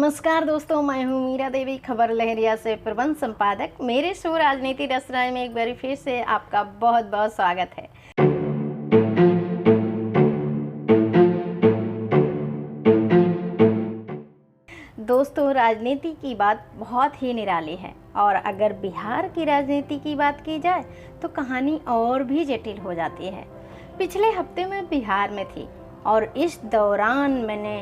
नमस्कार दोस्तों, मैं हूँ मीरा देवी, खबर लहरिया से प्रबंध संपादक। मेरे शो राजनीति रसराय में एक बार फिर से आपका बहुत बहुत स्वागत है। दोस्तों, राजनीति की बात बहुत ही निराली है और अगर बिहार की राजनीति की बात की जाए तो कहानी और भी जटिल हो जाती है। पिछले हफ्ते मैं बिहार में थी और इस दौरान मैंने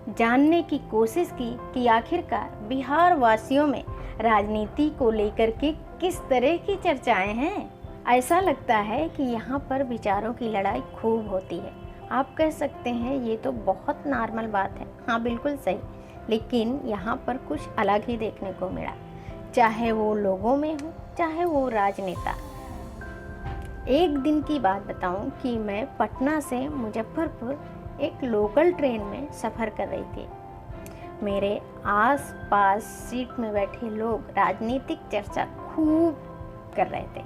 जानने की कोशिश की कि आखिरकार बिहार वासियों में राजनीति को लेकर के किस तरह की चर्चाएं हैं। ऐसा लगता है कि यहाँ पर विचारों की लड़ाई खूब होती है। आप कह सकते हैं ये तो बहुत नॉर्मल बात है। हाँ, बिल्कुल सही, लेकिन यहाँ पर कुछ अलग ही देखने को मिला, चाहे वो लोगों में हो चाहे वो राजनेता। एक दिन की बात बताऊं कि मैं पटना से मुजफ्फरपुर एक लोकल ट्रेन में सफ़र कर रही थी। मेरे आस पास सीट में बैठे लोग राजनीतिक चर्चा खूब कर रहे थे।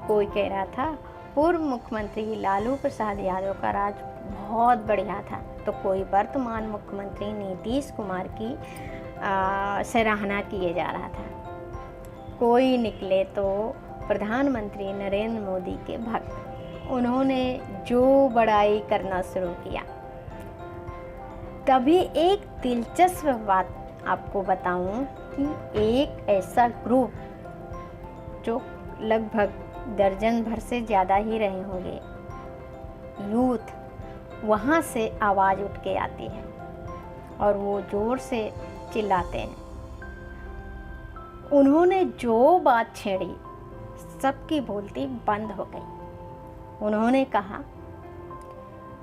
कोई कह रहा था पूर्व मुख्यमंत्री लालू प्रसाद यादव का राज बहुत बढ़िया था, तो कोई वर्तमान मुख्यमंत्री नीतीश कुमार की सराहना किए जा रहा था। कोई निकले तो प्रधानमंत्री नरेंद्र मोदी के भक्त, उन्होंने जो बड़ाई करना शुरू किया। तभी एक दिलचस्प बात आपको बताऊं कि एक ऐसा ग्रुप जो लगभग दर्जन भर से ज़्यादा ही रहे होंगे, यूथ, वहाँ से आवाज़ उठ के आती है और वो ज़ोर से चिल्लाते हैं। उन्होंने जो बात छेड़ी सबकी बोलती बंद हो गई। उन्होंने कहा,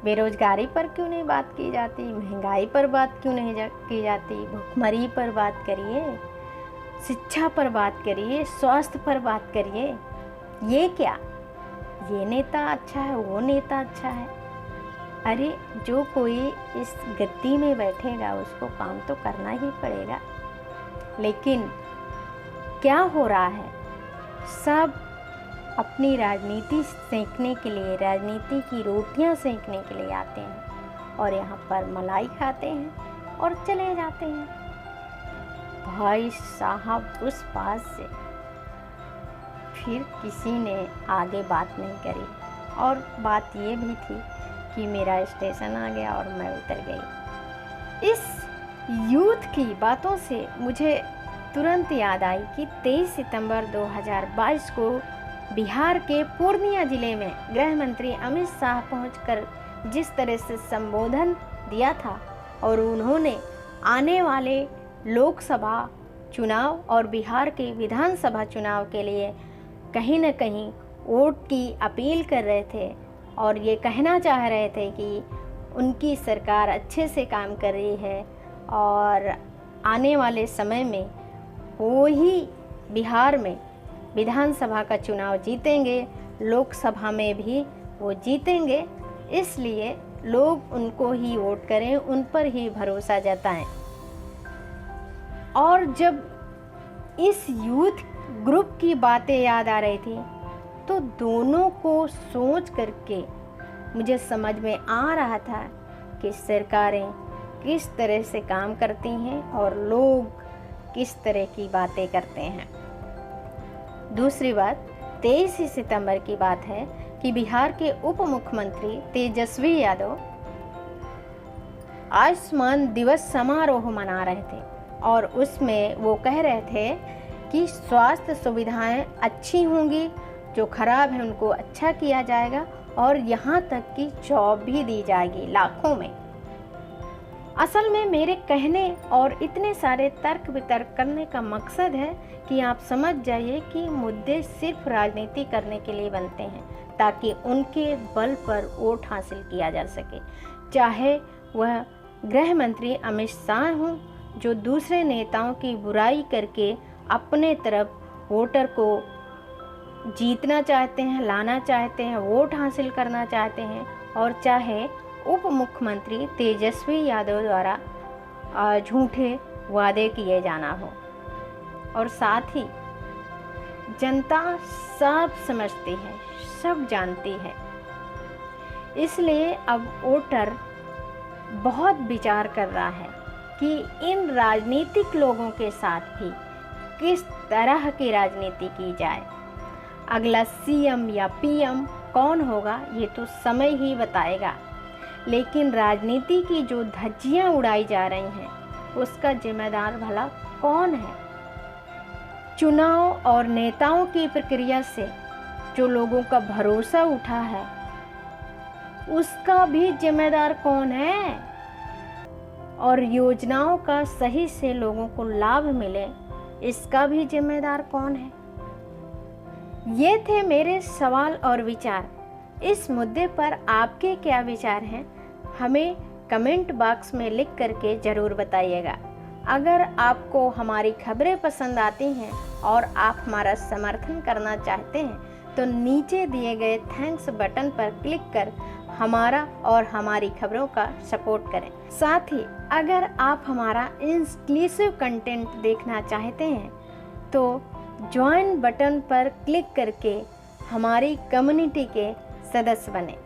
बेरोजगारी पर क्यों नहीं बात की जाती, महंगाई पर बात क्यों नहीं की जाती, भुखमरी पर बात करिए, शिक्षा पर बात करिए, स्वास्थ्य पर बात करिए। ये क्या, ये नेता अच्छा है, वो नेता अच्छा है। अरे, जो कोई इस गद्दी में बैठेगा उसको काम तो करना ही पड़ेगा। लेकिन क्या हो रहा है, सब अपनी राजनीति सेंकने के लिए, राजनीति की रोटियां सेंकने के लिए आते हैं और यहाँ पर मलाई खाते हैं और चले जाते हैं। भाई साहब, उस बात से फिर किसी ने आगे बात नहीं करी और बात ये भी थी कि मेरा स्टेशन आ गया और मैं उतर गई। इस यूथ की बातों से मुझे तुरंत याद आई कि 23 सितंबर 2022 को बिहार के पूर्णिया जिले में गृह मंत्री अमित शाह पहुंचकर जिस तरह से संबोधन दिया था और उन्होंने आने वाले लोकसभा चुनाव और बिहार के विधानसभा चुनाव के लिए कहीं न कहीं वोट की अपील कर रहे थे और ये कहना चाह रहे थे कि उनकी सरकार अच्छे से काम कर रही है और आने वाले समय में वो ही बिहार में विधानसभा का चुनाव जीतेंगे, लोकसभा में भी वो जीतेंगे, इसलिए लोग उनको ही वोट करें, उन पर ही भरोसा जताएं। और जब इस यूथ ग्रुप की बातें याद आ रही थी तो दोनों को सोच करके मुझे समझ में आ रहा था कि सरकारें किस तरह से काम करती हैं और लोग किस तरह की बातें करते हैं। दूसरी बात, 23 सितंबर की बात है कि बिहार के उप मुख्यमंत्री तेजस्वी यादव आयुष्मान दिवस समारोह मना रहे थे और उसमें वो कह रहे थे कि स्वास्थ्य सुविधाएं अच्छी होंगी, जो खराब है उनको अच्छा किया जाएगा और यहाँ तक कि जॉब भी दी जाएगी लाखों में। असल में मेरे कहने और इतने सारे तर्क वितर्क करने का मकसद है कि आप समझ जाइए कि मुद्दे सिर्फ राजनीति करने के लिए बनते हैं ताकि उनके बल पर वोट हासिल किया जा सके। चाहे वह गृह मंत्री अमित शाह हों, जो दूसरे नेताओं की बुराई करके अपने तरफ वोटर को जीतना चाहते हैं, लाना चाहते हैं, वोट हासिल करना चाहते हैं, और चाहे उप मुख्यमंत्री तेजस्वी यादव द्वारा झूठे वादे किए जाना हो। और साथ ही जनता सब समझती है, सब जानती है, इसलिए अब वोटर बहुत विचार कर रहा है कि इन राजनीतिक लोगों के साथ भी किस तरह की राजनीति की जाए। अगला सीएम या पीएम कौन होगा ये तो समय ही बताएगा, लेकिन राजनीति की जो धज्जियां उड़ाई जा रही हैं उसका जिम्मेदार भला कौन है। चुनाव और नेताओं की प्रक्रिया से जो लोगों का भरोसा उठा है उसका भी जिम्मेदार कौन है, और योजनाओं का सही से लोगों को लाभ मिले इसका भी जिम्मेदार कौन है। ये थे मेरे सवाल और विचार। इस मुद्दे पर आपके क्या विचार हैं हमें कमेंट बॉक्स में लिख करके ज़रूर बताइएगा। अगर आपको हमारी खबरें पसंद आती हैं और आप हमारा समर्थन करना चाहते हैं तो नीचे दिए गए थैंक्स बटन पर क्लिक कर हमारा और हमारी खबरों का सपोर्ट करें। साथ ही अगर आप हमारा एक्सक्लूसिव कंटेंट देखना चाहते हैं तो ज्वाइन बटन पर क्लिक करके हमारी कम्युनिटी के सदस्य बने।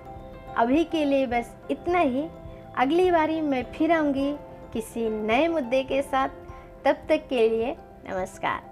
अभी के लिए बस इतना ही। अगली बारी मैं फिर आऊँगी किसी नए मुद्दे के साथ। तब तक के लिए नमस्कार।